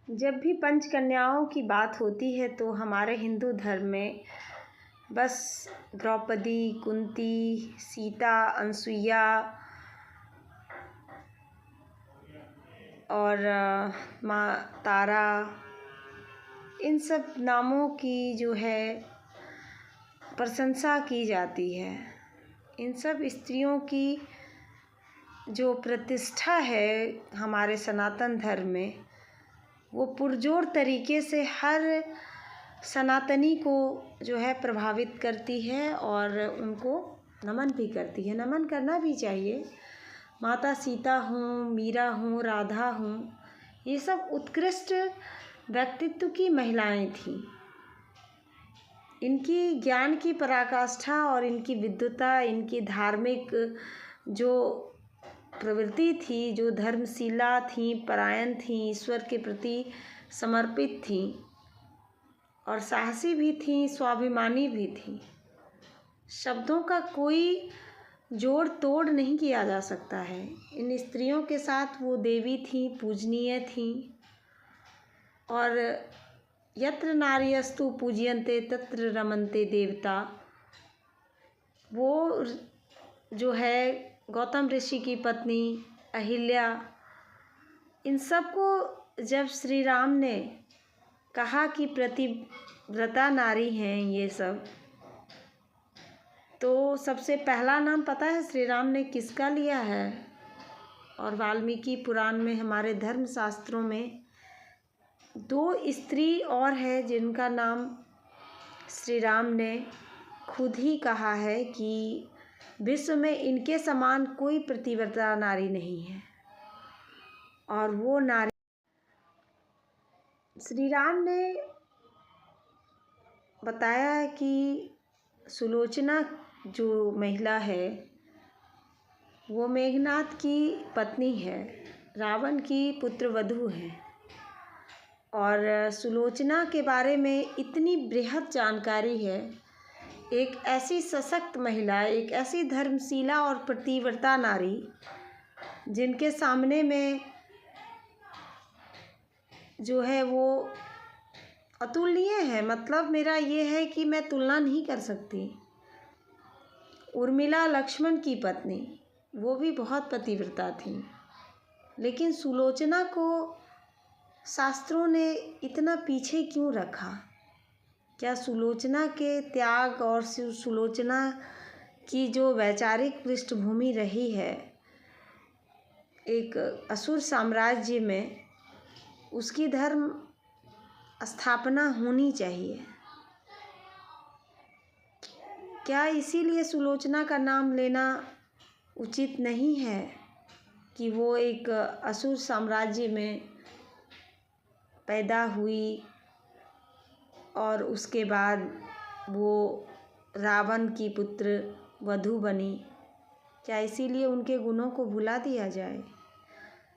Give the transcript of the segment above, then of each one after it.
जब भी पंचकन्याओं की बात होती है तो हमारे हिंदू धर्म में बस द्रौपदी, कुंती, सीता, अनसुईया और माँ तारा, इन सब नामों की जो है प्रशंसा की जाती है। इन सब स्त्रियों की जो प्रतिष्ठा है हमारे सनातन धर्म में, वो पुरजोर तरीके से हर सनातनी को जो है प्रभावित करती है और उनको नमन भी करती है। नमन करना भी चाहिए। माता सीता हूँ, मीरा हूँ, राधा हूँ, ये सब उत्कृष्ट व्यक्तित्व की महिलाएं थीं। इनकी ज्ञान की पराकाष्ठा और इनकी विद्वता, इनकी धार्मिक जो प्रवृत्ति थी, जो धर्मशीला थी, परायण थी, ईश्वर के प्रति समर्पित थी और साहसी भी थी, स्वाभिमानी भी थी। शब्दों का कोई जोड़ तोड़ नहीं किया जा सकता है। इन स्त्रियों के साथ वो देवी थी, पूजनीय थी। और यत्र नार्यस्तु पूज्यन्ते तत्र रमन्ते देवता, वो जो है गौतम ऋषि की पत्नी अहिल्या, इन सब को जब श्री राम ने कहा कि प्रतिव्रता नारी हैं ये सब, तो सबसे पहला नाम पता है श्री राम ने किसका लिया है? और वाल्मीकि पुराण में, हमारे धर्म शास्त्रों में 2 स्त्री और है जिनका नाम श्री राम ने खुद ही कहा है कि विश्व में इनके समान कोई प्रतिव्रता नारी नहीं है। और वो नारी श्री राम ने बताया है कि सुलोचना जो महिला है वो मेघनाद की पत्नी है, रावण की पुत्रवधू है। और सुलोचना के बारे में इतनी बृहद जानकारी है। एक ऐसी सशक्त महिला, एक ऐसी धर्मशीला और प्रतिव्रता नारी जिनके सामने में जो है वो अतुलनीय है। मतलब मेरा ये है कि मैं तुलना नहीं कर सकती। उर्मिला लक्ष्मण की पत्नी, वो भी बहुत पतिव्रता थी, लेकिन सुलोचना को शास्त्रों ने इतना पीछे क्यों रखा? क्या सुलोचना के त्याग और सुलोचना की जो वैचारिक पृष्ठभूमि रही है एक असुर साम्राज्य में, उसकी धर्म स्थापना होनी चाहिए? क्या इसीलिए सुलोचना का नाम लेना उचित नहीं है कि वो एक असुर साम्राज्य में पैदा हुई और उसके बाद वो रावण की पुत्र वधू बनी? क्या इसीलिए उनके गुणों को भुला दिया जाए?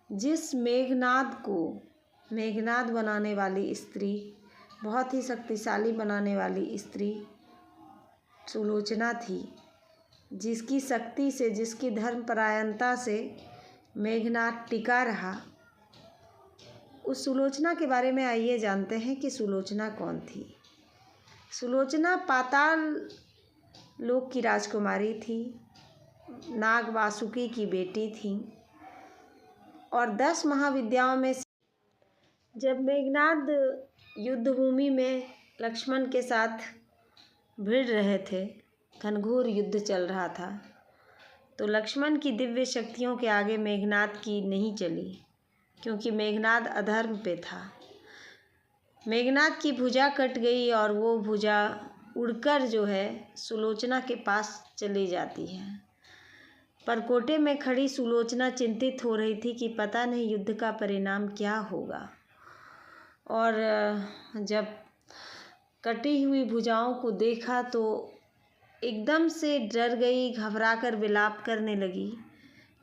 जिस मेघनाद को मेघनाद बनाने वाली स्त्री, बहुत ही शक्तिशाली बनाने वाली स्त्री सुलोचना थी, जिसकी शक्ति से, जिसकी धर्मपरायणता से मेघनाद टिका रहा, उस सुलोचना के बारे में आइए जानते हैं कि सुलोचना कौन थी। सुलोचना पाताल लोक की राजकुमारी थी, नाग वासुकी की बेटी थी और 10 महाविद्याओं में जब मेघनाद युद्ध भूमि में लक्ष्मण के साथ भिड़ रहे थे, घनघोर युद्ध चल रहा था, तो लक्ष्मण की दिव्य शक्तियों के आगे मेघनाद की नहीं चली, क्योंकि मेघनाद अधर्म पे था। मेघनाद की भुजा कट गई और वो भुजा उड़कर जो है सुलोचना के पास चली जाती है। परकोटे में खड़ी सुलोचना चिंतित हो रही थी कि पता नहीं युद्ध का परिणाम क्या होगा। और जब कटी हुई भुजाओं को देखा तो एकदम से डर गई, घबराकर विलाप करने लगी,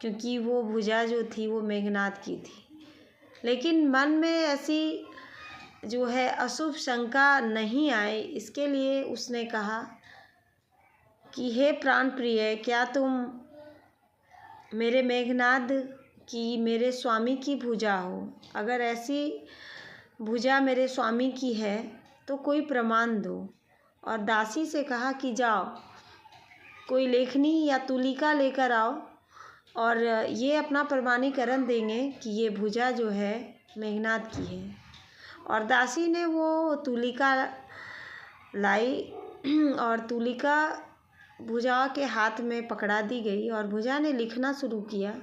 क्योंकि वो भुजा जो थी वो मेघनाद की थी। लेकिन मन में ऐसी जो है अशुभ शंका नहीं आए, इसके लिए उसने कहा कि हे प्राण प्रिय, क्या तुम मेरे मेघनाद की, मेरे स्वामी की भुजा हो? अगर ऐसी भुजा मेरे स्वामी की है तो कोई प्रमाण दो। और दासी से कहा कि जाओ कोई लेखनी या तुलिका लेकर आओ और ये अपना प्रमाणीकरण देंगे कि ये भुजा जो है मेघनाद की है। और दासी ने वो तुलिका लाई और तुलिका भुजा के हाथ में पकड़ा दी गई और भुजा ने लिखना शुरू किया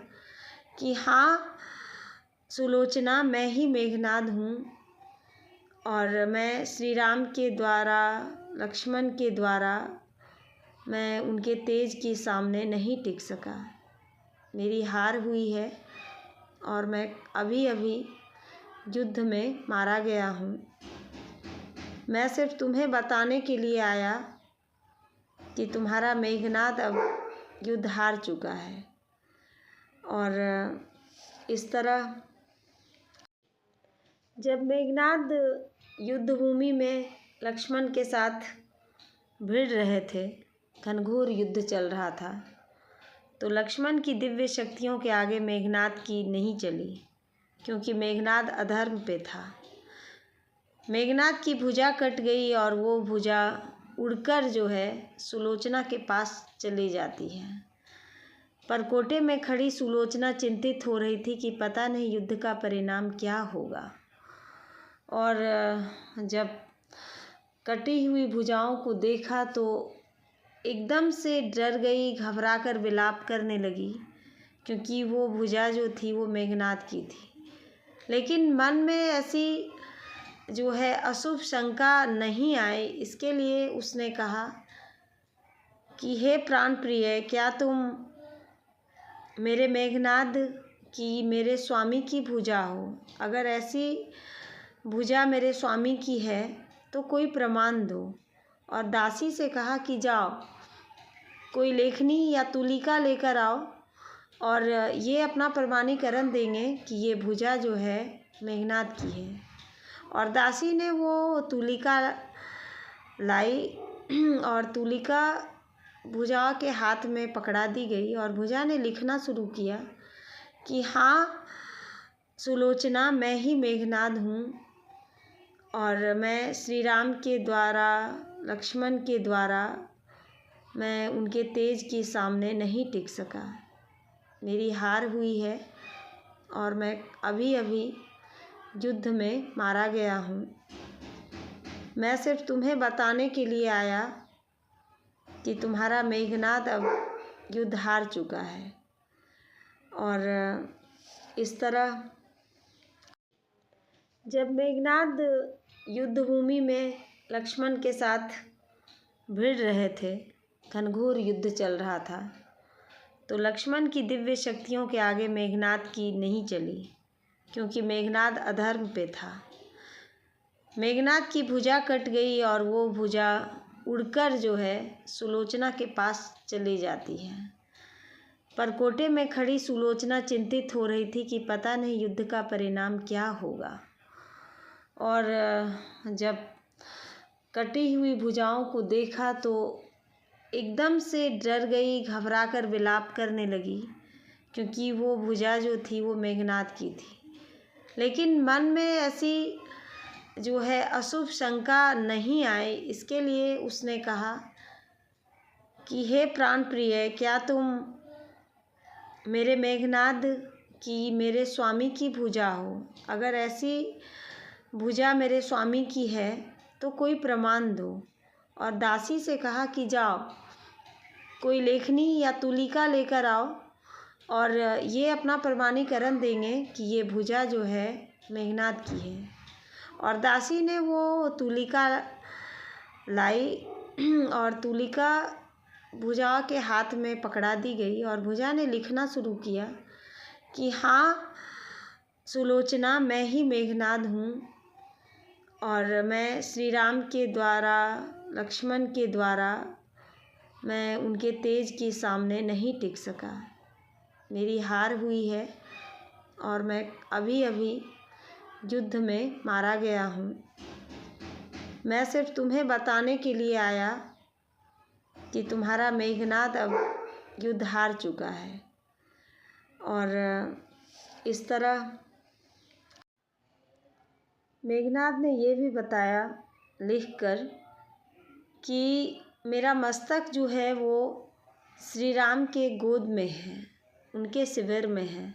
कि हाँ सुलोचना, मैं ही मेघनाद हूँ और मैं श्री राम के द्वारा, लक्ष्मण के द्वारा मैं उनके तेज के सामने नहीं टिक सका। मेरी हार हुई है और मैं अभी अभी युद्ध में मारा गया हूँ। मैं सिर्फ तुम्हें बताने के लिए आया कि तुम्हारा मेघनाद अब युद्ध हार चुका है। और इस तरह जब मेघनाद युद्ध भूमि में लक्ष्मण के साथ भिड़ रहे थे, घनघोर युद्ध चल रहा था, तो लक्ष्मण की दिव्य शक्तियों के आगे मेघनाद की नहीं चली, क्योंकि मेघनाद अधर्म पे था। मेघनाद की भुजा कट गई और वो भुजा उड़कर जो है सुलोचना के पास चली जाती है। परकोटे में खड़ी सुलोचना चिंतित हो रही थी कि पता नहीं युद्ध का परिणाम क्या होगा। और जब कटी हुई भुजाओं को देखा तो एकदम से डर गई, घबरा कर विलाप करने लगी, क्योंकि वो भुजा जो थी वो मेघनाद की थी। लेकिन मन में ऐसी जो है अशुभ शंका नहीं आई। इसके लिए उसने कहा कि हे प्राण प्रिय, क्या तुम मेरे मेघनाद की, मेरे स्वामी की भुजा हो? अगर ऐसी भुजा मेरे स्वामी की है तो कोई प्रमाण दो। और दासी से कहा कि जाओ कोई लेखनी या तुलिका लेकर आओ और ये अपना प्रमाणीकरण देंगे कि ये भुजा जो है मेघनाद की है। और दासी ने वो तुलिका लाई और तुलिका भुजा के हाथ में पकड़ा दी गई और भुजा ने लिखना शुरू किया कि हाँ सुलोचना, मैं ही मेघनाद हूँ और मैं श्री राम के द्वारा, लक्ष्मण के द्वारा मैं उनके तेज के सामने नहीं टिक सका। मेरी हार हुई है और मैं अभी अभी युद्ध में मारा गया हूँ। मैं सिर्फ तुम्हें बताने के लिए आया कि तुम्हारा मेघनाद अब युद्ध हार चुका है। और इस तरह जब मेघनाद युद्ध भूमि में लक्ष्मण के साथ भिड़ रहे थे, घनघोर युद्ध चल रहा था, तो लक्ष्मण की दिव्य शक्तियों के आगे मेघनाद की नहीं चली, क्योंकि मेघनाद अधर्म पे था। मेघनाद की भुजा कट गई और वो भुजा उड़कर जो है सुलोचना के पास चली जाती है। परकोटे में खड़ी सुलोचना चिंतित हो रही थी कि पता नहीं युद्ध का परिणाम क्या होगा। और जब कटी हुई भुजाओं को देखा तो एकदम से डर गई, घबरा कर विलाप करने लगी, क्योंकि वो भुजा जो थी वो मेघनाद की थी। लेकिन मन में ऐसी जो है अशुभ शंका नहीं आई। इसके लिए उसने कहा कि हे प्राण प्रिय, क्या तुम मेरे मेघनाद की, मेरे स्वामी की भुजा हो? अगर ऐसी भुजा मेरे स्वामी की है तो कोई प्रमाण दो। और दासी से कहा कि जाओ कोई लेखनी या तुलिका लेकर आओ और ये अपना प्रमाणीकरण देंगे कि ये भुजा जो है मेघनाद की है। और दासी ने वो तुलिका लाई और तुलिका भुजा के हाथ में पकड़ा दी गई और भुजा ने लिखना शुरू किया कि हाँ सुलोचना, मैं ही मेघनाद हूँ और मैं श्री राम के द्वारा, लक्ष्मण के द्वारा मैं उनके तेज के सामने नहीं टिक सका। मेरी हार हुई है और मैं अभी अभी युद्ध में मारा गया हूँ। मैं सिर्फ तुम्हें बताने के लिए आया कि तुम्हारा मेघनाद अब युद्ध हार चुका है। और इस तरह मेघनाद ने ये भी बताया लिखकर कि मेरा मस्तक जो है वो श्री राम के गोद में है, उनके शिविर में है।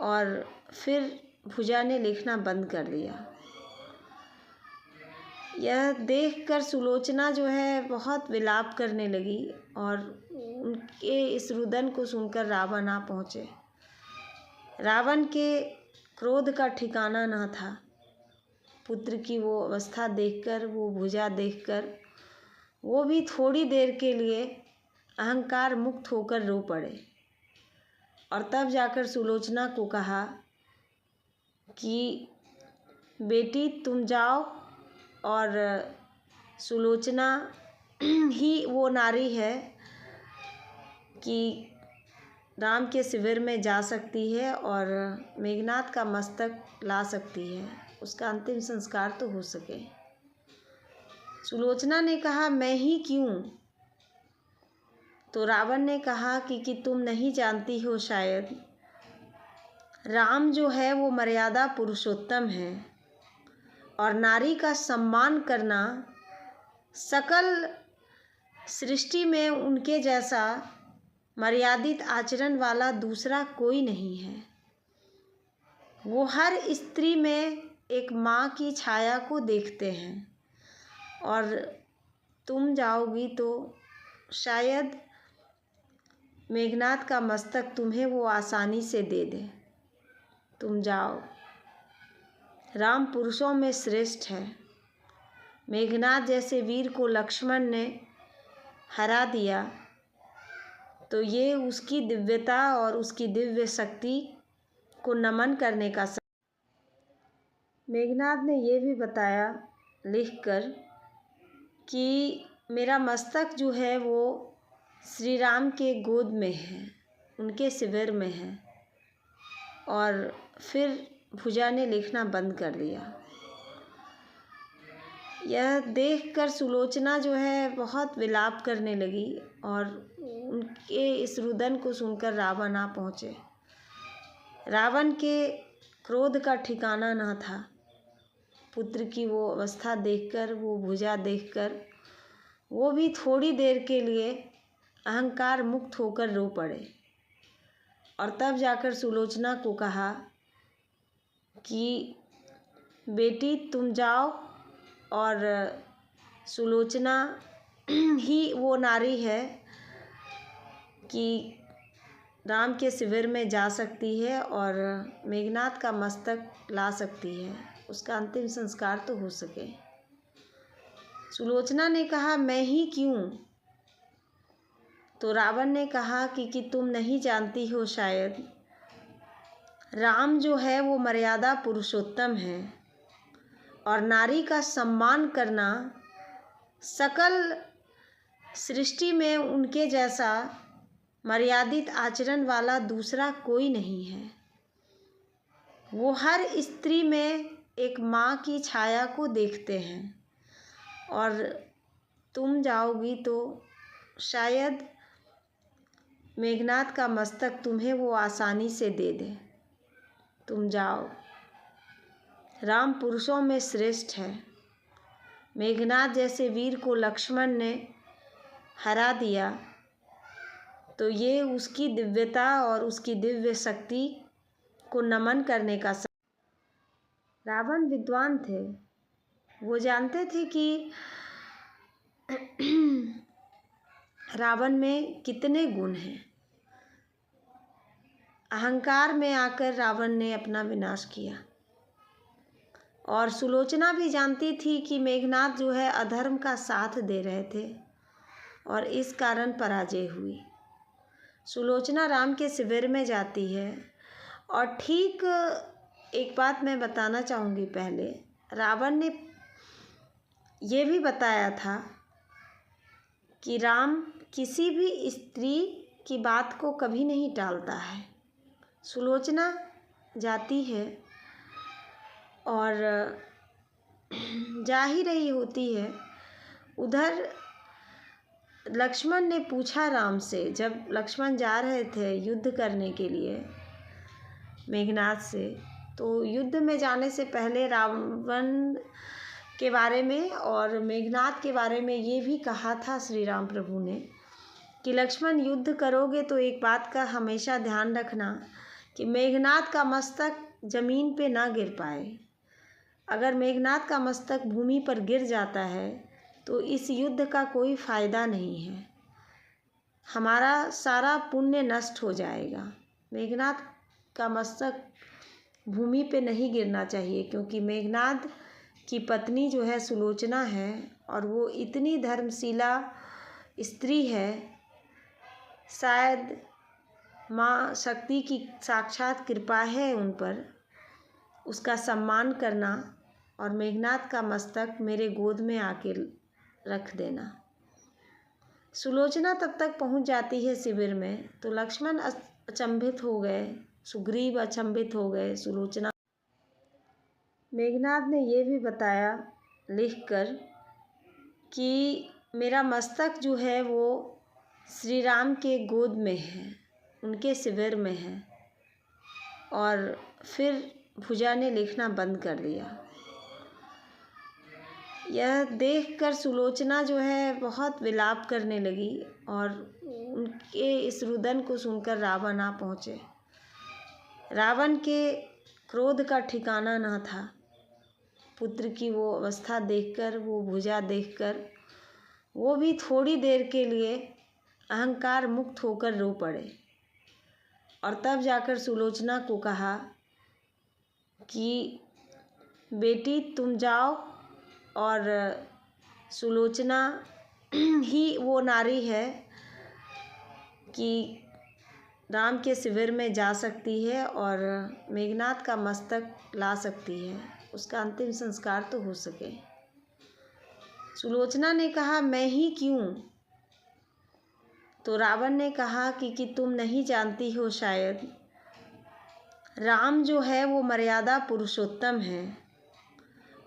और फिर भुजा ने लिखना बंद कर दिया। यह देखकर सुलोचना जो है बहुत विलाप करने लगी और उनके इस रुदन को सुनकर रावण आ पहुँचे। रावण के क्रोध का ठिकाना ना था। पुत्र की वो अवस्था देखकर, वो भुजा देखकर वो भी थोड़ी देर के लिए अहंकार मुक्त होकर रो पड़े। और तब जाकर सुलोचना को कहा कि बेटी तुम जाओ। और सुलोचना ही वो नारी है कि राम के शिविर में जा सकती है और मेघनाद का मस्तक ला सकती है, उसका अंतिम संस्कार तो हो सके। सुलोचना ने कहा मैं ही क्यों? तो रावण ने कहा कि तुम नहीं जानती हो शायद, राम जो है वो मर्यादा पुरुषोत्तम है और नारी का सम्मान करना सकल सृष्टि में उनके जैसा मर्यादित आचरण वाला दूसरा कोई नहीं है। वो हर स्त्री में एक माँ की छाया को देखते हैं और तुम जाओगी तो शायद मेघनाद का मस्तक तुम्हें वो आसानी से दे दे। तुम जाओ। राम पुरुषों में श्रेष्ठ है। मेघनाद जैसे वीर को लक्ष्मण ने हरा दिया तो ये उसकी दिव्यता और उसकी दिव्य शक्ति को नमन करने का मेघनाद ने ये भी बताया लिखकर कि मेरा मस्तक जो है वो श्री राम के गोद में है, उनके शिविर में है। और फिर भुजा ने लिखना बंद कर दिया। यह देखकर सुलोचना जो है बहुत विलाप करने लगी और उनके इस रुदन को सुनकर रावण आ पहुँचे। रावण के क्रोध का ठिकाना ना था। पुत्र की वो अवस्था देखकर, वो भुजा देखकर वो भी थोड़ी देर के लिए अहंकार मुक्त होकर रो पड़े। और तब जाकर सुलोचना को कहा कि बेटी तुम जाओ। और सुलोचना ही वो नारी है कि राम के शिविर में जा सकती है और मेघनाद का मस्तक ला सकती है, उसका अंतिम संस्कार तो हो सके। सुलोचना ने कहा मैं ही क्यों? तो रावण ने कहा कि तुम नहीं जानती हो शायद, राम जो है वो मर्यादा पुरुषोत्तम है और नारी का सम्मान करना सकल सृष्टि में उनके जैसा मर्यादित आचरण वाला दूसरा कोई नहीं है। वो हर स्त्री में एक माँ की छाया को देखते हैं और तुम जाओगी तो शायद मेघनाद का मस्तक तुम्हें वो आसानी से दे दे। तुम जाओ। राम पुरुषों में श्रेष्ठ है। मेघनाद जैसे वीर को लक्ष्मण ने हरा दिया तो ये उसकी दिव्यता और उसकी दिव्य शक्ति को नमन करने का रावण विद्वान थे। वो जानते थे कि रावण में कितने गुण हैं। अहंकार में आकर रावण ने अपना विनाश किया। और सुलोचना भी जानती थी कि मेघनाद जो है अधर्म का साथ दे रहे थे और इस कारण पराजय हुई। सुलोचना राम के शिविर में जाती है और ठीक एक बात मैं बताना चाहूँगी। पहले रावण ने ये भी बताया था कि राम किसी भी स्त्री की बात को कभी नहीं टालता है। सुलोचना जाती है और जा ही रही होती है। उधर लक्ष्मण ने पूछा राम से, जब लक्ष्मण जा रहे थे युद्ध करने के लिए मेघनाद से, तो युद्ध में जाने से पहले रावण के बारे में और मेघनाद के बारे में ये भी कहा था श्री राम प्रभु ने कि लक्ष्मण, युद्ध करोगे तो एक बात का हमेशा ध्यान रखना कि मेघनाद का मस्तक जमीन पे ना गिर पाए। अगर मेघनाद का मस्तक भूमि पर गिर जाता है तो इस युद्ध का कोई फ़ायदा नहीं है, हमारा सारा पुण्य नष्ट हो जाएगा। मेघनाद का मस्तक भूमि पे नहीं गिरना चाहिए, क्योंकि मेघनाद की पत्नी जो है सुलोचना है और वो इतनी धर्मशीला स्त्री है, शायद माँ शक्ति की साक्षात कृपा है उन पर। उसका सम्मान करना और मेघनाद का मस्तक मेरे गोद में आके रख देना। सुलोचना तब तक पहुंच जाती है शिविर में तो लक्ष्मण अचंभित हो गए, सुग्रीव अचंभित हो गए। सुलोचना मेघनाद ने ये भी बताया लिखकर कि मेरा मस्तक जो है वो श्री राम के गोद में है, उनके शिविर में है। और फिर भुजा ने लिखना बंद कर दिया। यह देखकर सुलोचना जो है बहुत विलाप करने लगी और उनके इस रुदन को सुनकर रावण आ पहुँचे। रावण के क्रोध का ठिकाना न था। पुत्र की वो अवस्था देखकर, वो भुजा देखकर वो भी थोड़ी देर के लिए अहंकार मुक्त होकर रो पड़े। और तब जाकर सुलोचना को कहा कि बेटी तुम जाओ। और सुलोचना ही वो नारी है कि राम के शिविर में जा सकती है और मेघनाद का मस्तक ला सकती है, उसका अंतिम संस्कार तो हो सके। सुलोचना ने कहा, मैं ही क्यों? तो रावण ने कहा कि तुम नहीं जानती हो शायद, राम जो है वो मर्यादा पुरुषोत्तम है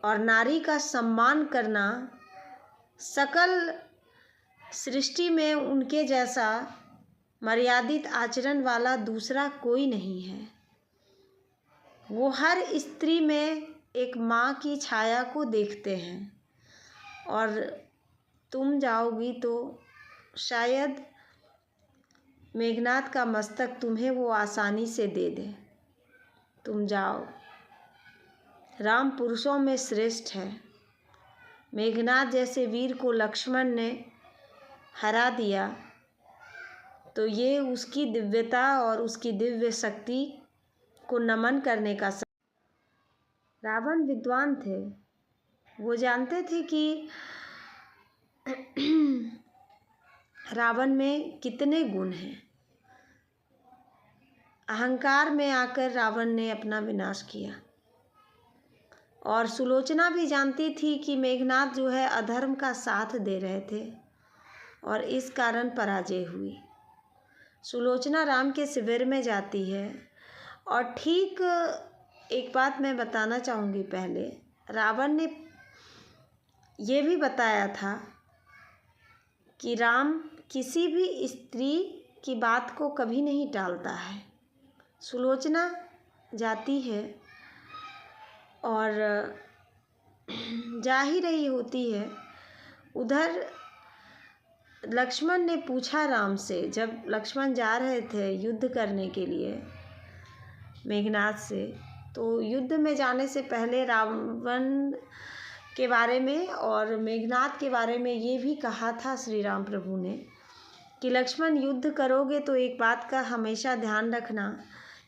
और नारी का सम्मान करना सकल सृष्टि में उनके जैसा मर्यादित आचरण वाला दूसरा कोई नहीं है। वो हर स्त्री में एक माँ की छाया को देखते हैं और तुम जाओगी तो शायद मेघनाद का मस्तक तुम्हें वो आसानी से दे दे। तुम जाओ। राम पुरुषों में श्रेष्ठ है। मेघनाद जैसे वीर को लक्ष्मण ने हरा दिया तो ये उसकी दिव्यता और उसकी दिव्य शक्ति को नमन करने का रावण विद्वान थे। वो जानते थे कि रावण में कितने गुण हैं। अहंकार में आकर रावण ने अपना विनाश किया। और सुलोचना भी जानती थी कि मेघनाद जो है अधर्म का साथ दे रहे थे और इस कारण पराजय हुई। सुलोचना राम के शिविर में जाती है और ठीक एक बात मैं बताना चाहूँगी। पहले रावण ने ये भी बताया था कि राम किसी भी स्त्री की बात को कभी नहीं टालता है। सुलोचना जाती है और जा ही रही होती है, उधर लक्ष्मण ने पूछा राम से, जब लक्ष्मण जा रहे थे युद्ध करने के लिए मेघनाद से, तो युद्ध में जाने से पहले रावण के बारे में और मेघनाद के बारे में ये भी कहा था श्री राम प्रभु ने कि लक्ष्मण, युद्ध करोगे तो एक बात का हमेशा ध्यान रखना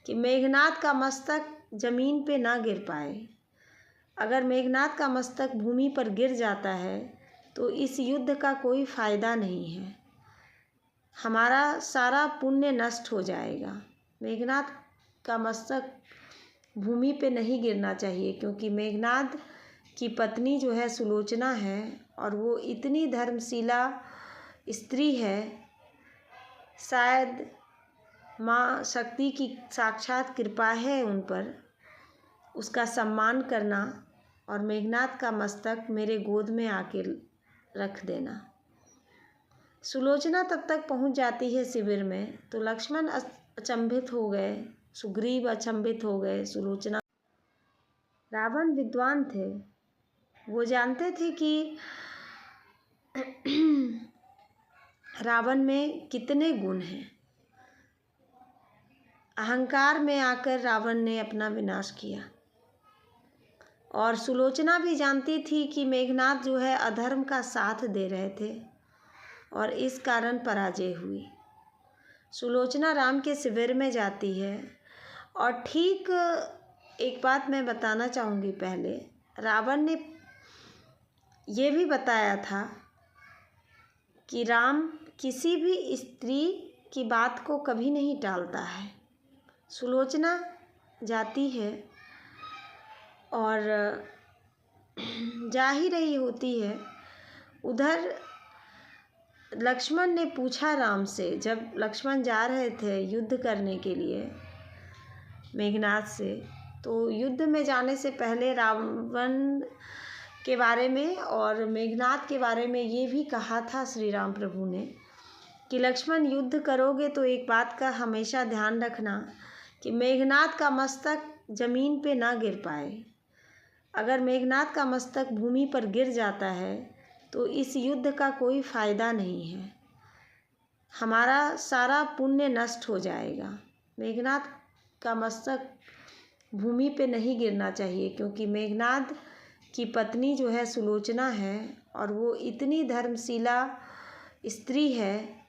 कि मेघनाद का मस्तक जमीन पे ना गिर पाए। अगर मेघनाद का मस्तक भूमि पर गिर जाता है तो इस युद्ध का कोई फ़ायदा नहीं है, हमारा सारा पुण्य नष्ट हो जाएगा। मेघनाद का मस्तक भूमि पे नहीं गिरना चाहिए, क्योंकि मेघनाद की पत्नी जो है सुलोचना है और वो इतनी धर्मशीला स्त्री है, शायद माँ शक्ति की साक्षात कृपा है उन पर। उसका सम्मान करना और मेघनाद का मस्तक मेरे गोद में आके रख देना। सुलोचना तब तक पहुंच जाती है शिविर में तो लक्ष्मण अचंभित हो गए, सुग्रीव अचंभित हो गए। सुलोचना रावण विद्वान थे। वो जानते थे कि रावण में कितने गुण हैं। अहंकार में आकर रावण ने अपना विनाश किया। और सुलोचना भी जानती थी कि मेघनाद जो है अधर्म का साथ दे रहे थे और इस कारण पराजय हुई। सुलोचना राम के शिविर में जाती है और ठीक एक बात मैं बताना चाहूँगी। पहले रावण ने ये भी बताया था कि राम किसी भी स्त्री की बात को कभी नहीं टालता है। सुलोचना जाती है और जा ही रही होती है। उधर लक्ष्मण ने पूछा राम से, जब लक्ष्मण जा रहे थे युद्ध करने के लिए मेघनाद से, तो युद्ध में जाने से पहले रावण के बारे में और मेघनाद के बारे में ये भी कहा था श्री राम प्रभु ने कि लक्ष्मण युद्ध करोगे तो एक बात का हमेशा ध्यान रखना कि मेघनाद का मस्तक जमीन पे ना गिर पाए। अगर मेघनाद का मस्तक भूमि पर गिर जाता है तो इस युद्ध का कोई फ़ायदा नहीं है, हमारा सारा पुण्य नष्ट हो जाएगा। मेघनाद का मस्तक भूमि पे नहीं गिरना चाहिए, क्योंकि मेघनाद की पत्नी जो है सुलोचना है और वो इतनी धर्मशीला स्त्री है।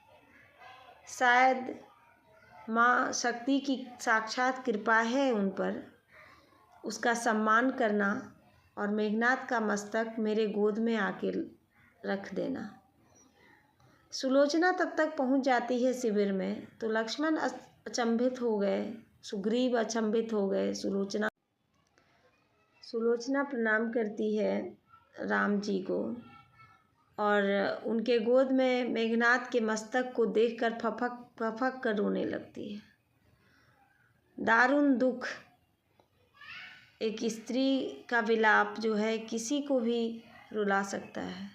शायद माँ शक्ति की साक्षात कृपा है उन पर। उसका सम्मान करना और मेघनाद का मस्तक मेरे गोद में आके रख देना। सुलोचना तब तक पहुंच जाती है शिविर में तो लक्ष्मण अचंभित हो गए, सुग्रीव अचंभित हो गए। सुलोचना प्रणाम करती है राम जी को और उनके गोद में मेघनाद के मस्तक को देखकर फफक कर रोने लगती है। दारुण दुख, एक स्त्री का विलाप जो है किसी को भी रुला सकता है।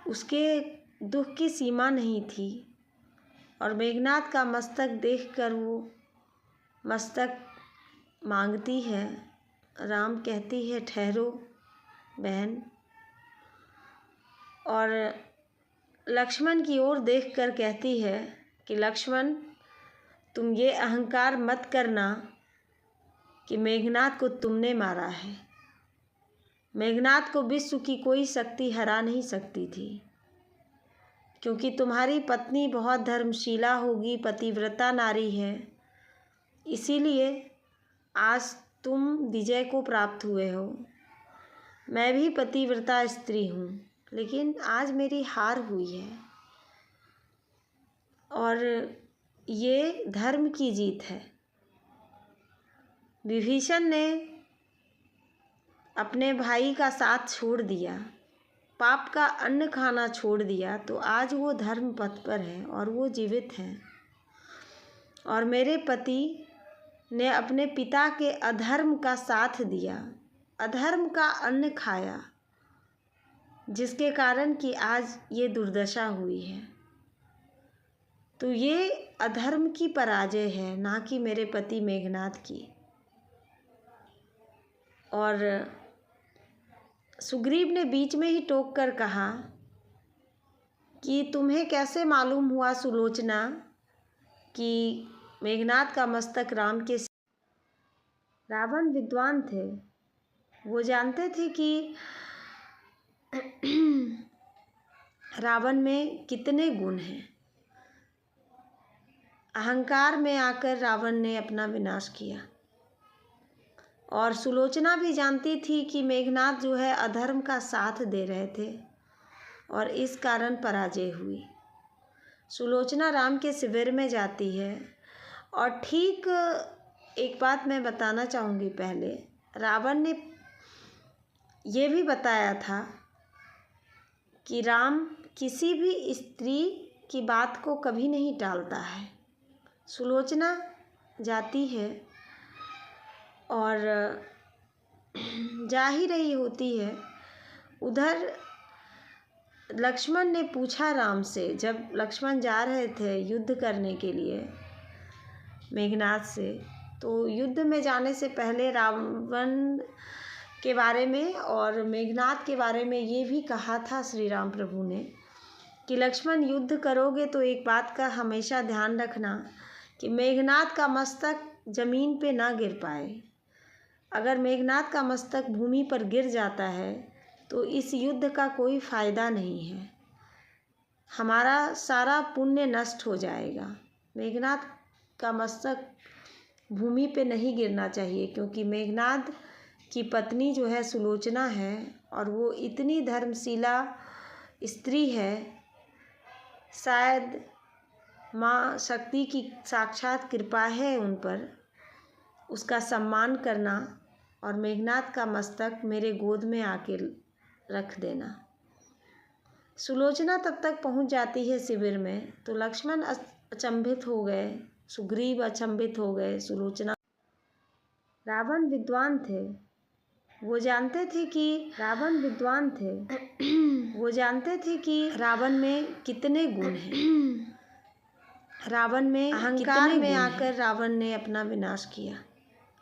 उसके दुख की सीमा नहीं थी और मेघनाद का मस्तक देखकर वो मस्तक मांगती है। राम कहती है ठहरो बहन, और लक्ष्मण की ओर देखकर कहती है कि लक्ष्मण तुम ये अहंकार मत करना कि मेघनाद को तुमने मारा है। मेघनाद को विश्व की कोई शक्ति हरा नहीं सकती थी, क्योंकि तुम्हारी पत्नी बहुत धर्मशीला होगी, पतिव्रता नारी है, इसीलिए आज तुम विजय को प्राप्त हुए हो। मैं भी पतिव्रता स्त्री हूँ, लेकिन आज मेरी हार हुई है और ये धर्म की जीत है। विभीषण ने अपने भाई का साथ छोड़ दिया, पाप का अन्न खाना छोड़ दिया, तो आज वो धर्म पथ पर है और वो जीवित हैं। और मेरे पति ने अपने पिता के अधर्म का साथ दिया, अधर्म का अन्न खाया, जिसके कारण कि आज ये दुर्दशा हुई है। तो ये अधर्म की पराजय है, ना कि मेरे पति मेघनाद की। और सुग्रीव ने बीच में ही टोक कर कहा कि तुम्हें कैसे मालूम हुआ सुलोचना कि मेघनाद का मस्तक राम के। रावण विद्वान थे। वो जानते थे कि रावण में कितने गुण हैं। अहंकार में आकर रावण ने अपना विनाश किया। और सुलोचना भी जानती थी कि मेघनाद जो है अधर्म का साथ दे रहे थे और इस कारण पराजय हुई। सुलोचना राम के शिविर में जाती है और ठीक एक बात मैं बताना चाहूँगी। पहले रावण ने ये भी बताया था कि राम किसी भी स्त्री की बात को कभी नहीं टालता है। सुलोचना जाती है और जा ही रही होती है। उधर लक्ष्मण ने पूछा राम से, जब लक्ष्मण जा रहे थे युद्ध करने के लिए मेघनाद से, तो युद्ध में जाने से पहले रावण के बारे में और मेघनाद के बारे में ये भी कहा था श्री राम प्रभु ने कि लक्ष्मण, युद्ध करोगे तो एक बात का हमेशा ध्यान रखना कि मेघनाद का मस्तक जमीन पे ना गिर पाए। अगर मेघनाद का मस्तक भूमि पर गिर जाता है तो इस युद्ध का कोई फ़ायदा नहीं है, हमारा सारा पुण्य नष्ट हो जाएगा। मेघनाद का मस्तक भूमि पे नहीं गिरना चाहिए, क्योंकि मेघनाद की पत्नी जो है सुलोचना है और वो इतनी धर्मशीला स्त्री है, शायद माँ शक्ति की साक्षात कृपा है उन पर। उसका सम्मान करना और मेघनाद का मस्तक मेरे गोद में आके रख देना। सुलोचना तब तक पहुंच जाती है शिविर में तो लक्ष्मण अचंभित हो गए, सुग्रीव अचंभित हो गए। सुलोचना, रावण विद्वान थे, वो जानते थे कि रावण में कितने गुण हैं। रावण में अहंकार में आकर रावण ने अपना विनाश किया।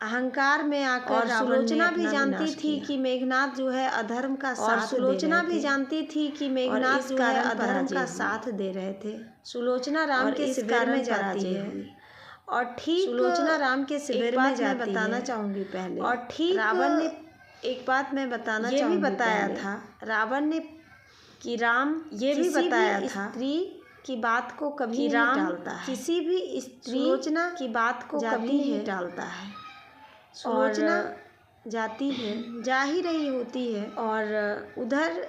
अहंकार में आकर और सुलोचना भी जानती थी कि मेघनाद जो है अधर्म का साथ सुलोचना भी जानती थी कि मेघनाद जो है अधर्म का साथ दे रहे थे। सुलोचना राम के शिविर में जाती है और ठीक सुलोचना राम के शिविर में जाती है। बताना चाहूँगी पहले, और ठीक रावण ने एक बात मैं बताना चाहूँगी, ये भी बताया था रावण ने कि राम ये भी बताया था स्त्री की बात को कभी नहीं टालता है, किसी भी स्त्री सुलोचना की बात को कभी नहीं टालता है। सुलोचना जाती है, जा ही रही होती है और उधर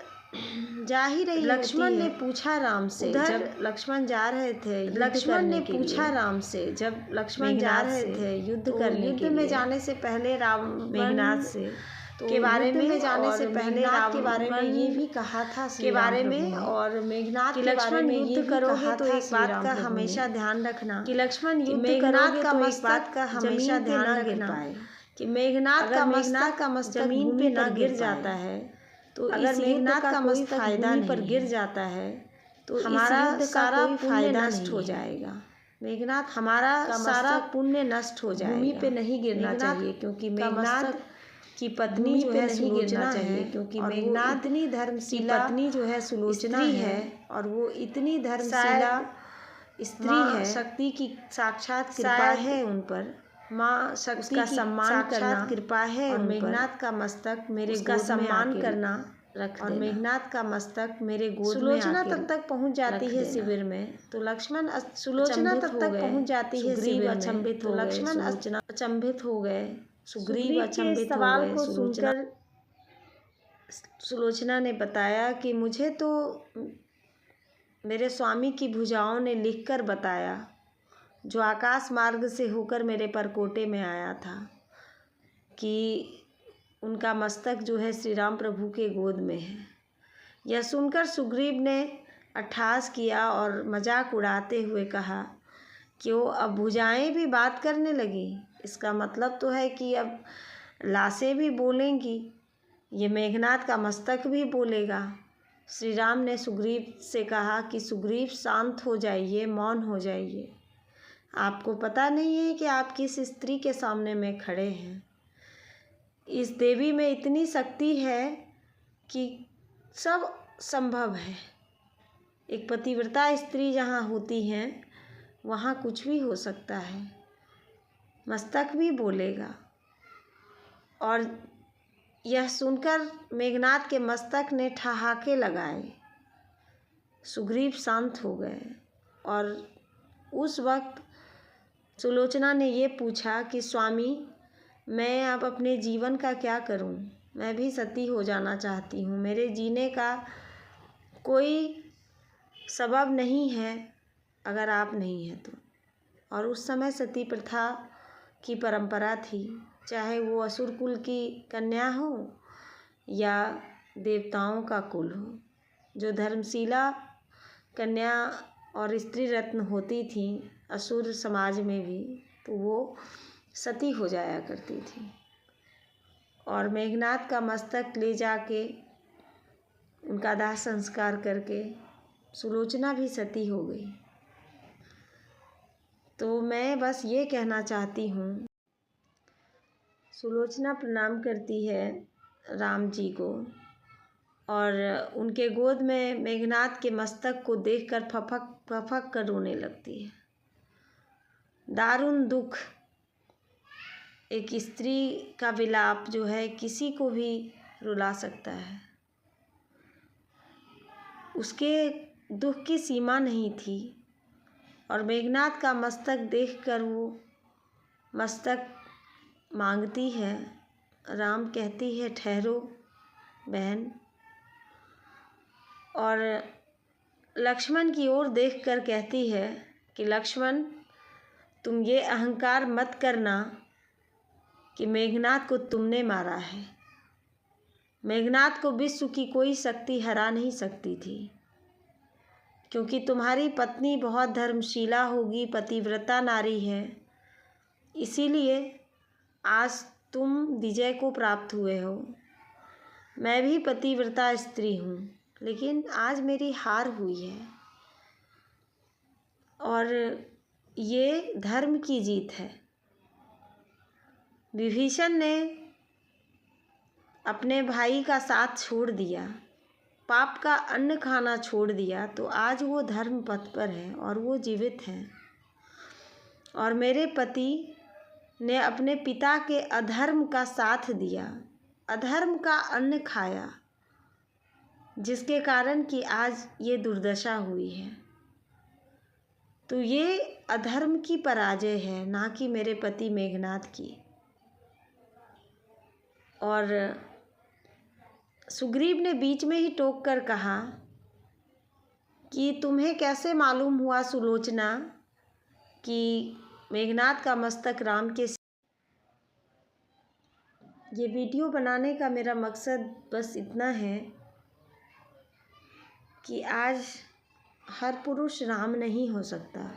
जा ही रही लक्ष्मण ने पूछा राम से, जब लक्ष्मण जा रहे थे, लक्ष्मण ने पूछा राम से जब लक्ष्मण जा रहे थे युद्ध करने, युद्ध में जाने से पहले राम मेघनाद से तो के बारे में जाने से पहले राम के बारे में ये भी कहा था के बारे में और मेघनाद के बारे में युद्ध करोगे तो एक बात का हमेशा ध्यान रखना कि लक्ष्मण युद्ध करोगे तो एक बात का हमेशा ध्यान रखना कि मेघनाद का मस्तक जमीन पे ना गिर जाता है तो अगर मेघनाद का मस्तक भूमि पर गिर जाता है तो हमारा सारा फायदा नष्ट हो जाएगा। मेघनाद हमारा सारा पुण्य नष्ट हो जाएगा। भूमि पे नहीं गिरना चाहिए, क्योंकि मेघनाद की पत्नी जो है नहीं गिरना चाहिए, क्योंकि मेघनाद इतनी धर्मशीला पत्नी जो है सुलोचना है और वो इतनी धर्मशीला स्त्री है, शक्ति की साक्षात कृपा है उन पर। माँ शक्ति का सम्मान करना कृपा है और मेघनाद का मस्तक मेरे गोद में सम्मान करना रख और मेघनाद का मस्तक मेरे गोद में। सुलोचना तब तक पहुंच जाती है शिविर में तो लक्ष्मण सुलोचना तब तक पहुंच जाती है शिविर में अचंभित हो गए। लक्ष्मण अचंभित हो गए, सुग्रीव अचंभित हो गए। को सुनकर सुलोचना ने बताया कि मुझे तो मेरे स्वामी की भुजाओं ने लिखकर बताया, जो आकाश मार्ग से होकर मेरे परकोटे में आया था, कि उनका मस्तक जो है श्री राम प्रभु के गोद में है। यह सुनकर सुग्रीव ने अट्टहास किया और मजाक उड़ाते हुए कहा कि वो अब भुजाएं भी बात करने लगी। इसका मतलब तो है कि अब लाशें भी बोलेंगी, ये मेघनाद का मस्तक भी बोलेगा। श्री राम ने सुग्रीव से कहा कि सुग्रीव शांत हो जाइए, मौन हो जाइए। आपको पता नहीं है कि आप किस स्त्री के सामने में खड़े हैं। इस देवी में इतनी शक्ति है कि सब संभव है। एक पतिव्रता स्त्री जहाँ होती हैं वहाँ कुछ भी हो सकता है, मस्तक भी बोलेगा। और यह सुनकर मेघनाद के मस्तक ने ठहाके लगाए। सुग्रीव शांत हो गए और उस वक्त सुलोचना ने ये पूछा कि स्वामी, मैं अब अपने जीवन का क्या करूं? मैं भी सती हो जाना चाहती हूं। मेरे जीने का कोई सबब नहीं है अगर आप नहीं हैं तो। और उस समय सती प्रथा की परंपरा थी, चाहे वो असुर कुल की कन्या हो या देवताओं का कुल हो। जो धर्मशीला कन्या और स्त्री रत्न होती थी असुर समाज में भी, तो वो सती हो जाया करती थी। और मेघनाद का मस्तक ले जाके उनका दाह संस्कार करके सुलोचना भी सती हो गई। तो मैं बस ये कहना चाहती हूँ सुलोचना प्रणाम करती है राम जी को और उनके गोद में मेघनाद के मस्तक को देखकर फफक कर रोने लगती है। दारुण दुख, एक स्त्री का विलाप जो है किसी को भी रुला सकता है। उसके दुख की सीमा नहीं थी और मेघनाद का मस्तक देखकर वो मस्तक मांगती है। राम कहती है ठहरो बहन, और लक्ष्मण की ओर देखकर कहती है कि लक्ष्मण, तुम ये अहंकार मत करना कि मेघनाद को तुमने मारा है। मेघनाद को विश्व की कोई शक्ति हरा नहीं सकती थी, क्योंकि तुम्हारी पत्नी बहुत धर्मशीला होगी, पतिव्रता नारी है। इसीलिए आज तुम विजय को प्राप्त हुए हो। मैं भी पतिव्रता स्त्री हूँ, लेकिन आज मेरी हार हुई है और ये धर्म की जीत है। विभीषण ने अपने भाई का साथ छोड़ दिया, पाप का अन्न खाना छोड़ दिया, तो आज वो धर्म पथ पर है और वो जीवित हैं। और मेरे पति ने अपने पिता के अधर्म का साथ दिया, अधर्म का अन्न खाया, जिसके कारण कि आज ये दुर्दशा हुई है। तो ये अधर्म की पराजय है, ना कि मेरे पति मेघनाद की। और सुग्रीव ने बीच में ही टोक कर कहा कि तुम्हें कैसे मालूम हुआ सुलोचना कि मेघनाद का मस्तक राम के। ये वीडियो बनाने का मेरा मकसद बस इतना है कि आज हर पुरुष राम नहीं हो सकता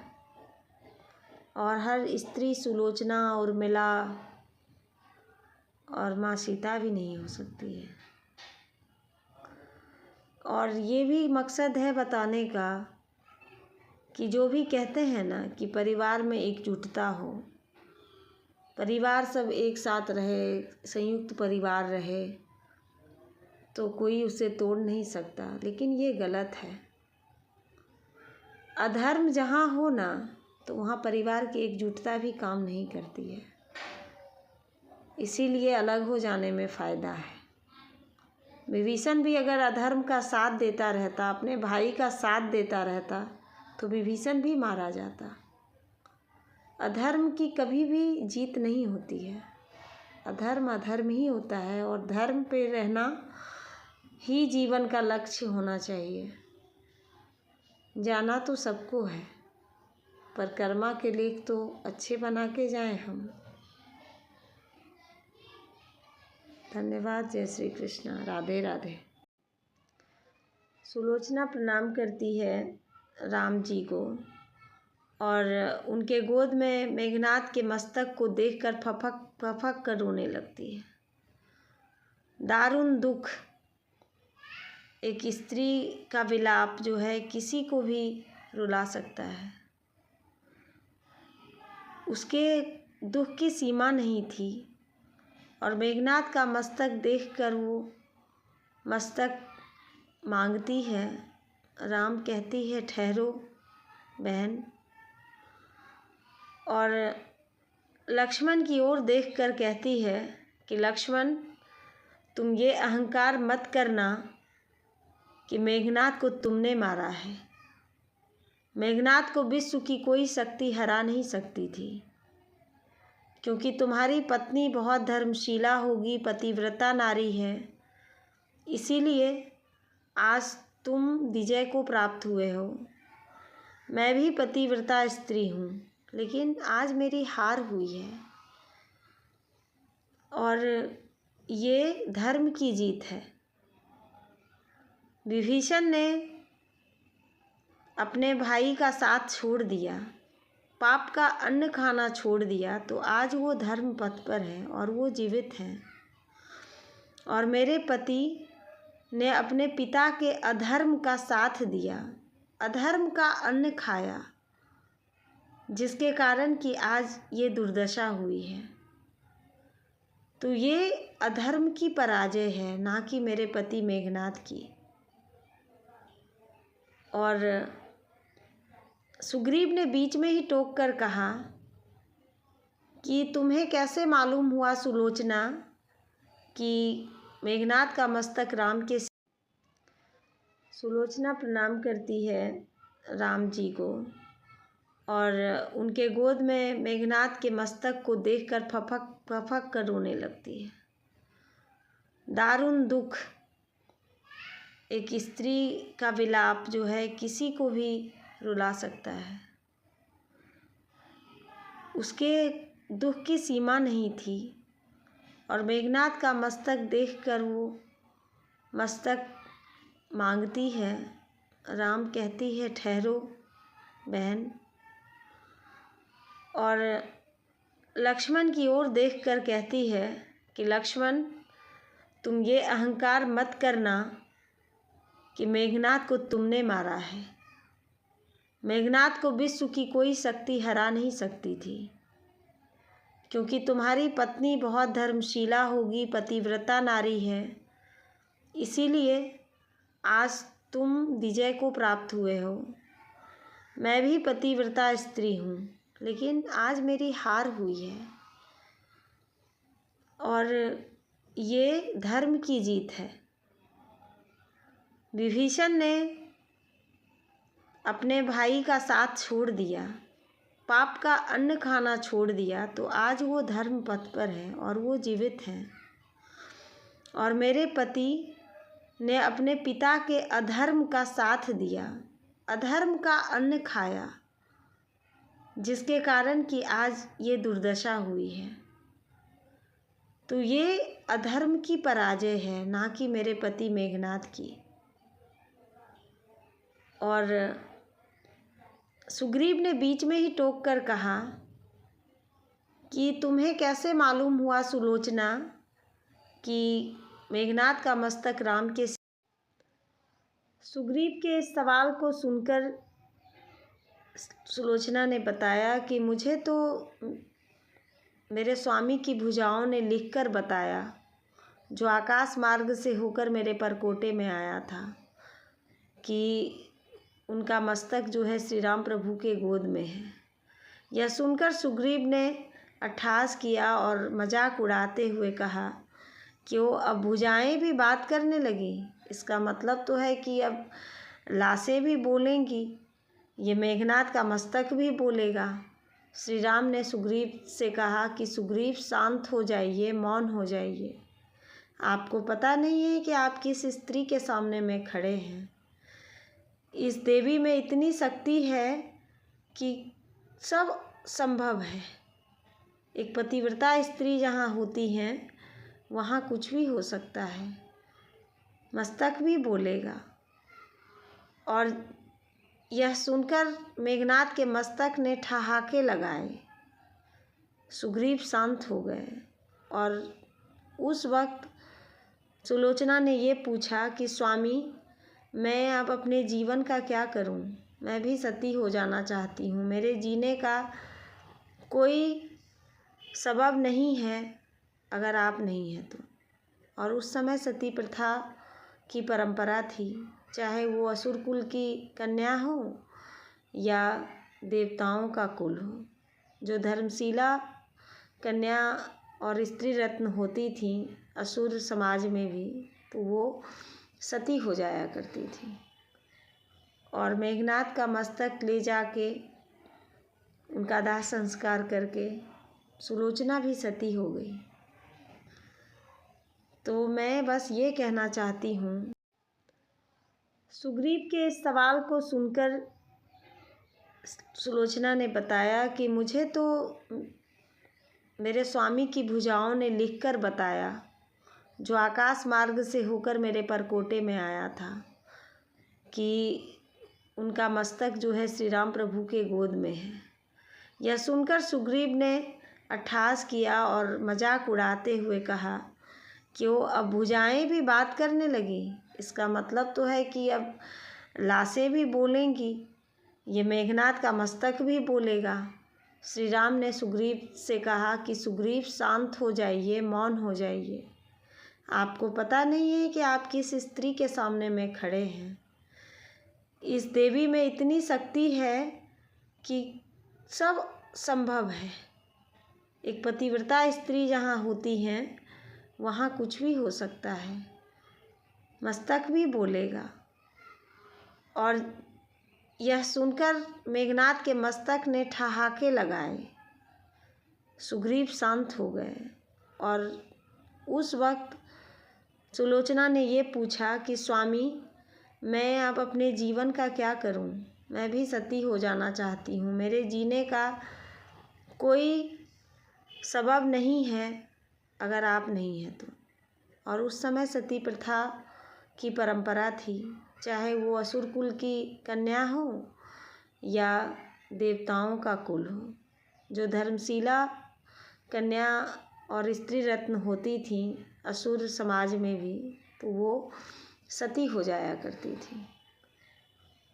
और हर स्त्री सुलोचना, उर्मिला और माँ सीता भी नहीं हो सकती है। और ये भी मकसद है बताने का कि जो भी कहते हैं ना कि परिवार में एकजुटता हो, परिवार सब एक साथ रहे, संयुक्त परिवार रहे, तो कोई उसे तोड़ नहीं सकता, लेकिन ये गलत है। अधर्म जहाँ हो ना, तो वहाँ परिवार की एकजुटता भी काम नहीं करती है। इसीलिए अलग हो जाने में फ़ायदा है। विभीषण भी अगर अधर्म का साथ देता रहता, अपने भाई का साथ देता रहता, तो विभीषण भी मारा जाता। अधर्म की कभी भी जीत नहीं होती है। अधर्म अधर्म ही होता है और धर्म पे रहना ही जीवन का लक्ष्य होना चाहिए। जाना तो सबको है, पर कर्मा के लेख तो अच्छे बना के जाएं हम। धन्यवाद। जय श्री कृष्ण। राधे राधे। सुलोचना प्रणाम करती है राम जी को और उनके गोद में मेघनाद के मस्तक को देखकर फफक कर रोने लगती है। दारुण दुख, एक स्त्री का विलाप जो है किसी को भी रुला सकता है। उसके दुख की सीमा नहीं थी और मेघनाद का मस्तक देखकर वो मस्तक मांगती है। राम कहती है ठहरो बहन, और लक्ष्मण की ओर देखकर कहती है कि लक्ष्मण, तुम ये अहंकार मत करना कि मेघनाद को तुमने मारा है। मेघनाद को विश्व की कोई शक्ति हरा नहीं सकती थी, क्योंकि तुम्हारी पत्नी बहुत धर्मशीला होगी, पतिव्रता नारी है। इसीलिए आज तुम विजय को प्राप्त हुए हो। मैं भी पतिव्रता स्त्री हूँ, लेकिन आज मेरी हार हुई है और ये धर्म की जीत है। विभीषण ने अपने भाई का साथ छोड़ दिया, पाप का अन्न खाना छोड़ दिया, तो आज वो धर्म पथ पर है और वो जीवित हैं। और मेरे पति ने अपने पिता के अधर्म का साथ दिया, अधर्म का अन्न खाया, जिसके कारण कि आज ये दुर्दशा हुई है। तो ये अधर्म की पराजय है, ना कि मेरे पति मेघनाद की। और सुग्रीव ने बीच में ही टोक कर कहा कि तुम्हें कैसे मालूम हुआ सुलोचना कि मेघनाद का मस्तक राम के। सुलोचना प्रणाम करती है राम जी को और उनके गोद में मेघनाद के मस्तक को देखकर फफक फफक कर रोने लगती है। दारुण दुख, एक स्त्री का विलाप जो है किसी को भी रुला सकता है। उसके दुख की सीमा नहीं थी और मेघनाद का मस्तक देखकर वो मस्तक मांगती है। राम कहती है ठहरो बहन, और लक्ष्मण की ओर देखकर कहती है कि लक्ष्मण, तुम ये अहंकार मत करना कि मेघनाद को तुमने मारा है। मेघनाद को विश्व की कोई शक्ति हरा नहीं सकती थी, क्योंकि तुम्हारी पत्नी बहुत धर्मशीला होगी, पतिव्रता नारी है, इसीलिए आज तुम विजय को प्राप्त हुए हो। मैं भी पतिव्रता स्त्री हूँ, लेकिन आज मेरी हार हुई है और ये धर्म की जीत है। विभीषण ने अपने भाई का साथ छोड़ दिया, पाप का अन्न खाना छोड़ दिया, तो आज वो धर्म पथ पर है और वो जीवित हैं। और मेरे पति ने अपने पिता के अधर्म का साथ दिया, अधर्म का अन्न खाया, जिसके कारण कि आज ये दुर्दशा हुई है। तो ये अधर्म की पराजय है, ना कि मेरे पति मेघनाद की। और सुग्रीव ने बीच में ही टोक कर कहा कि तुम्हें कैसे मालूम हुआ सुलोचना कि मेघनाद का मस्तक राम के। सुग्रीव के इस सवाल को सुनकर सुलोचना ने बताया कि मुझे तो मेरे स्वामी की भुजाओं ने लिखकर बताया, जो आकाश मार्ग से होकर मेरे परकोटे में आया था, कि उनका मस्तक जो है श्री राम प्रभु के गोद में है। यह सुनकर सुग्रीव ने अट्टहास किया और मजाक उड़ाते हुए कहा कि वो अब भुजाएं भी बात करने लगी। इसका मतलब तो है कि अब लाशें भी बोलेंगी, ये मेघनाद का मस्तक भी बोलेगा। श्री राम ने सुग्रीव से कहा कि सुग्रीव शांत हो जाइए, मौन हो जाइए। आपको पता नहीं है कि आप किस स्त्री के सामने में खड़े हैं। इस देवी में इतनी शक्ति है कि सब संभव है। एक पतिव्रता स्त्री जहाँ होती हैं वहाँ कुछ भी हो सकता है, मस्तक भी बोलेगा। और यह सुनकर मेघनाद के मस्तक ने ठहाके लगाए। सुग्रीव शांत हो गए और उस वक्त सुलोचना ने ये पूछा कि स्वामी, मैं अब अपने जीवन का क्या करूं? मैं भी सती हो जाना चाहती हूं। मेरे जीने का कोई सबब नहीं है अगर आप नहीं हैं तो। और उस समय सती प्रथा की परंपरा थी, चाहे वो असुर कुल की कन्या हो या देवताओं का कुल हो। जो धर्मशीला कन्या और स्त्री रत्न होती थी असुर समाज में भी, तो वो सती हो जाया करती थी। और मेघनाद का मस्तक ले जाके उनका दाह संस्कार करके सुलोचना भी सती हो गई। तो मैं बस ये कहना चाहती हूँ, सुग्रीव के इस सवाल को सुनकर सुलोचना ने बताया कि मुझे तो मेरे स्वामी की भुजाओं ने लिखकर बताया, जो आकाश मार्ग से होकर मेरे परकोटे में आया था, कि उनका मस्तक जो है श्री राम प्रभु के गोद में है। यह सुनकर सुग्रीव ने अट्टहास किया और मजाक उड़ाते हुए कहा कि वो अब भुजाएं भी बात करने लगी। इसका मतलब तो है कि अब लाशें भी बोलेंगी, ये मेघनाद का मस्तक भी बोलेगा। श्री राम ने सुग्रीव से कहा कि सुग्रीव शांत हो जाइए, मौन हो जाइए। आपको पता नहीं है कि आप किस स्त्री के सामने में खड़े हैं। इस देवी में इतनी शक्ति है कि सब संभव है। एक पतिव्रता स्त्री जहाँ होती हैं वहाँ कुछ भी हो सकता है। मस्तक भी बोलेगा। और यह सुनकर मेघनाद के मस्तक ने ठहाके लगाए। सुग्रीव शांत हो गए और उस वक्त सुलोचना ने ये पूछा कि स्वामी, मैं अब अपने जीवन का क्या करूं? मैं भी सती हो जाना चाहती हूं। मेरे जीने का कोई सबब नहीं है अगर आप नहीं हैं तो। और उस समय सती प्रथा की परंपरा थी, चाहे वो असुर कुल की कन्या हो या देवताओं का कुल हो। जो धर्मशीला कन्या और स्त्री रत्न होती थी असुर समाज में भी, तो वो सती हो जाया करती थी।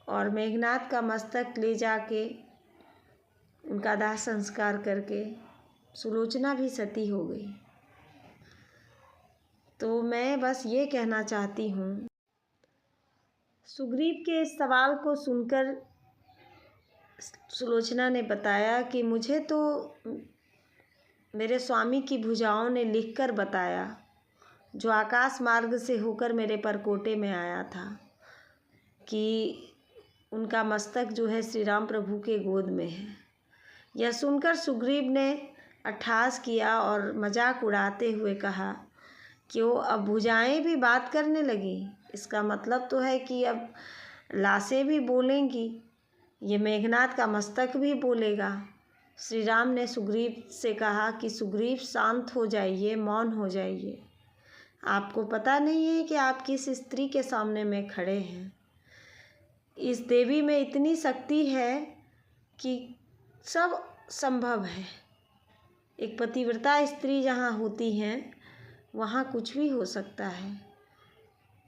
और मेघनाद का मस्तक ले जाके उनका दाह संस्कार करके सुलोचना भी सती हो गई। तो मैं बस ये कहना चाहती हूँ, सुग्रीव के इस सवाल को सुनकर सुलोचना ने बताया कि मुझे तो मेरे स्वामी की भुजाओं ने लिखकर बताया, जो आकाश मार्ग से होकर मेरे परकोटे में आया था, कि उनका मस्तक जो है श्री राम प्रभु के गोद में है। यह सुनकर सुग्रीव ने अट्टहास किया और मजाक उड़ाते हुए कहा कि वो अब भुजाएं भी बात करने लगी। इसका मतलब तो है कि अब लाशें भी बोलेंगी, ये मेघनाद का मस्तक भी बोलेगा। श्री राम ने सुग्रीव से कहा कि सुग्रीव शांत हो जाइए, मौन हो जाइए। आपको पता नहीं है कि आप किस स्त्री के सामने में खड़े हैं। इस देवी में इतनी शक्ति है कि सब संभव है। एक पतिव्रता स्त्री जहाँ होती हैं वहाँ कुछ भी हो सकता है।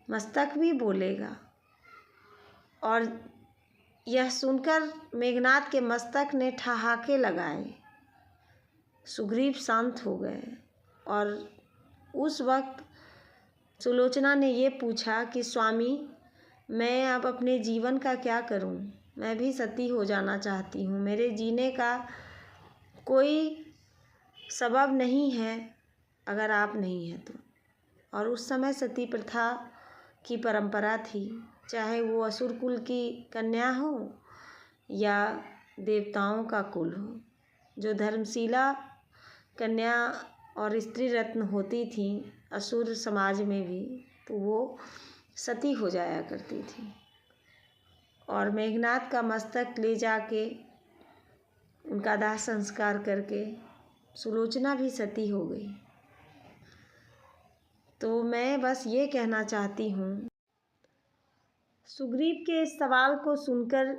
मस्तक भी बोलेगा। और यह सुनकर मेघनाद के मस्तक ने ठहाके लगाए। सुग्रीव शांत हो गए और उस वक्त सुलोचना ने ये पूछा कि स्वामी, मैं अब अपने जीवन का क्या करूं? मैं भी सती हो जाना चाहती हूँ। मेरे जीने का कोई सबब नहीं है अगर आप नहीं हैं तो। और उस समय सती प्रथा की परंपरा थी, चाहे वो असुर कुल की कन्या हो या देवताओं का कुल हो। जो धर्मशीला कन्या और स्त्री रत्न होती थी असुर समाज में भी, तो वो सती हो जाया करती थी। और मेघनाद का मस्तक ले जाके उनका दाह संस्कार करके सुलोचना भी सती हो गई। तो मैं बस ये कहना चाहती हूँ, सुग्रीव के इस सवाल को सुनकर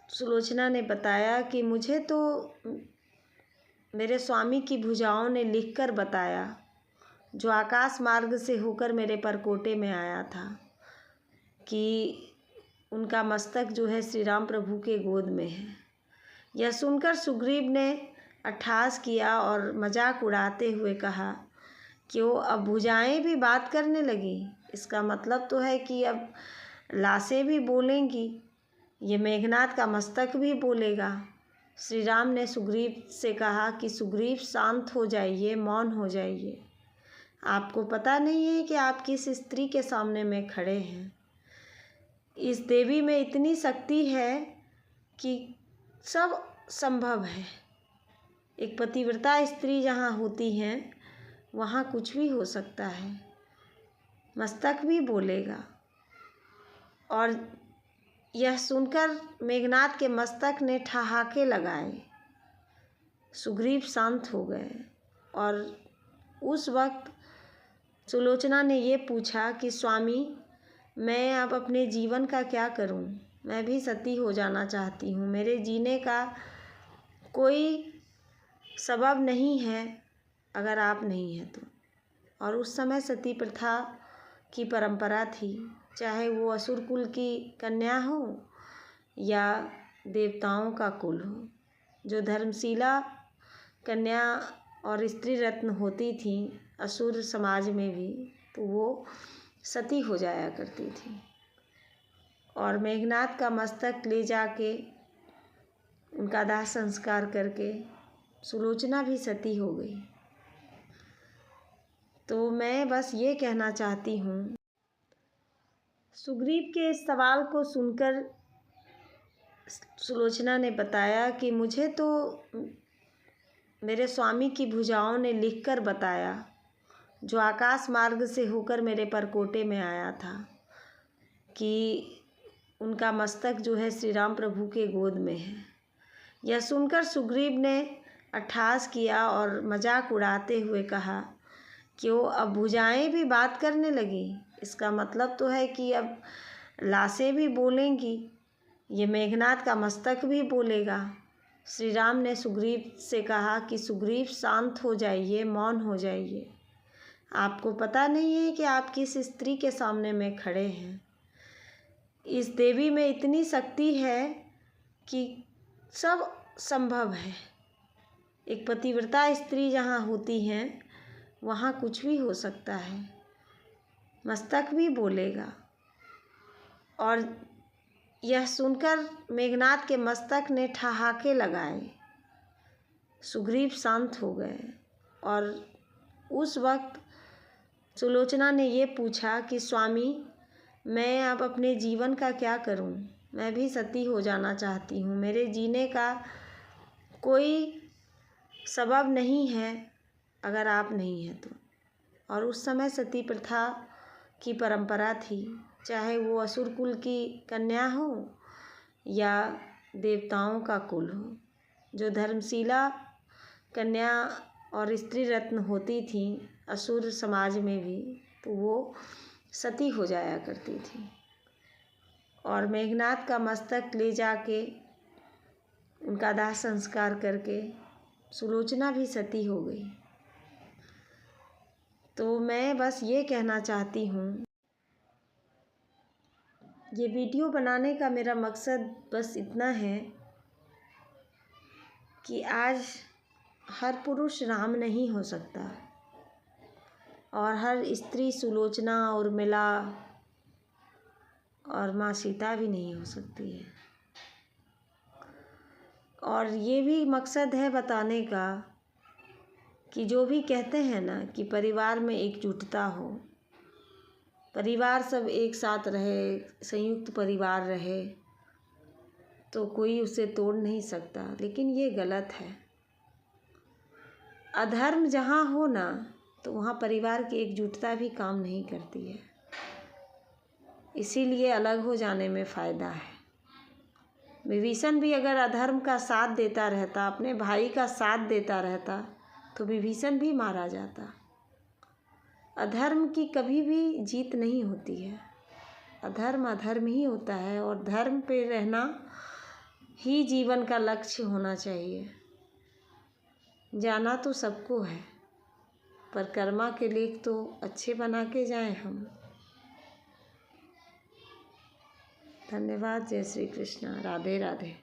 सुलोचना ने बताया कि मुझे तो मेरे स्वामी की भुजाओं ने लिखकर बताया, जो आकाश मार्ग से होकर मेरे परकोटे में आया था, कि उनका मस्तक जो है श्री राम प्रभु के गोद में है। यह सुनकर सुग्रीव ने अट्टहास किया और मजाक उड़ाते हुए कहा कि वो अब भुजाएं भी बात करने लगी। इसका मतलब तो है कि अब लाशें भी बोलेंगी, ये मेघनाद का मस्तक भी बोलेगा। श्री राम ने सुग्रीव से कहा कि सुग्रीव शांत हो जाइए, मौन हो जाइए। आपको पता नहीं है कि आप किस स्त्री के सामने में खड़े हैं। इस देवी में इतनी शक्ति है कि सब संभव है। एक पतिव्रता स्त्री जहाँ होती हैं वहाँ कुछ भी हो सकता है। मस्तक भी बोलेगा। और यह सुनकर मेघनाद के मस्तक ने ठहाके लगाए। सुग्रीव शांत हो गए और उस वक्त सुलोचना ने ये पूछा कि स्वामी, मैं अब अपने जीवन का क्या करूं? मैं भी सती हो जाना चाहती हूँ। मेरे जीने का कोई सबब नहीं है अगर आप नहीं हैं तो। और उस समय सती प्रथा की परंपरा थी, चाहे वो असुर कुल की कन्या हो या देवताओं का कुल हो। जो धर्मशिला कन्या और स्त्री रत्न होती थी असुर समाज में भी, तो वो सती हो जाया करती थी। और मेघनाद का मस्तक ले जाके उनका दाह संस्कार करके सुलोचना भी सती हो गई। तो मैं बस ये कहना चाहती हूँ, सुग्रीव के इस सवाल को सुनकर सुलोचना ने बताया कि मुझे तो मेरे स्वामी की भुजाओं ने लिखकर बताया, जो आकाश मार्ग से होकर मेरे परकोटे में आया था, कि उनका मस्तक जो है श्री राम प्रभु के गोद में है। यह सुनकर सुग्रीव ने अट्टहास किया और मजाक उड़ाते हुए कहा, क्यों अब भुजाएं भी बात करने लगी? इसका मतलब तो है कि अब लाशें भी बोलेंगी, ये मेघनाद का मस्तक भी बोलेगा। श्री राम ने सुग्रीव से कहा कि सुग्रीव शांत हो जाइए, मौन हो जाइए। आपको पता नहीं है कि आप किस स्त्री के सामने में खड़े हैं। इस देवी में इतनी शक्ति है कि सब संभव है। एक पतिव्रता स्त्री जहाँ होती हैं वहाँ कुछ भी हो सकता है, मस्तक भी बोलेगा। और यह सुनकर मेघनाद के मस्तक ने ठहाके लगाए। सुग्रीव शांत हो गए और उस वक्त सुलोचना ने ये पूछा कि स्वामी, मैं अब अपने जीवन का क्या करूं? मैं भी सती हो जाना चाहती हूं। मेरे जीने का कोई सबब नहीं है अगर आप नहीं हैं तो। और उस समय सती प्रथा की परंपरा थी, चाहे वो असुर कुल की कन्या हो या देवताओं का कुल हो। जो धर्मशिला कन्या और स्त्री रत्न होती थी असुर समाज में भी, तो वो सती हो जाया करती थी। और मेघनाद का मस्तक ले जाके उनका दाह संस्कार करके सुलोचना भी सती हो गई। तो मैं बस ये कहना चाहती हूँ, ये वीडियो बनाने का मेरा मकसद बस इतना है कि आज हर पुरुष राम नहीं हो सकता और हर स्त्री सुलोचना, उर्मिला और माँ सीता भी नहीं हो सकती है। और ये भी मकसद है बताने का कि जो भी कहते हैं ना कि परिवार में एकजुटता हो, परिवार सब एक साथ रहे, संयुक्त परिवार रहे, तो कोई उसे तोड़ नहीं सकता। लेकिन ये गलत है। अधर्म जहाँ हो ना, तो वहाँ परिवार की एकजुटता भी काम नहीं करती है। इसीलिए अलग हो जाने में फ़ायदा है। विभीषण भी अगर अधर्म का साथ देता रहता, अपने भाई का साथ देता रहता, तो विभीषण भी मारा जाता। अधर्म की कभी भी जीत नहीं होती है। अधर्म अधर्म ही होता है और धर्म पे रहना ही जीवन का लक्ष्य होना चाहिए। जाना तो सबको है, पर कर्मा के लेख तो अच्छे बना के जाएं हम। धन्यवाद। जय श्री कृष्ण। राधे राधे।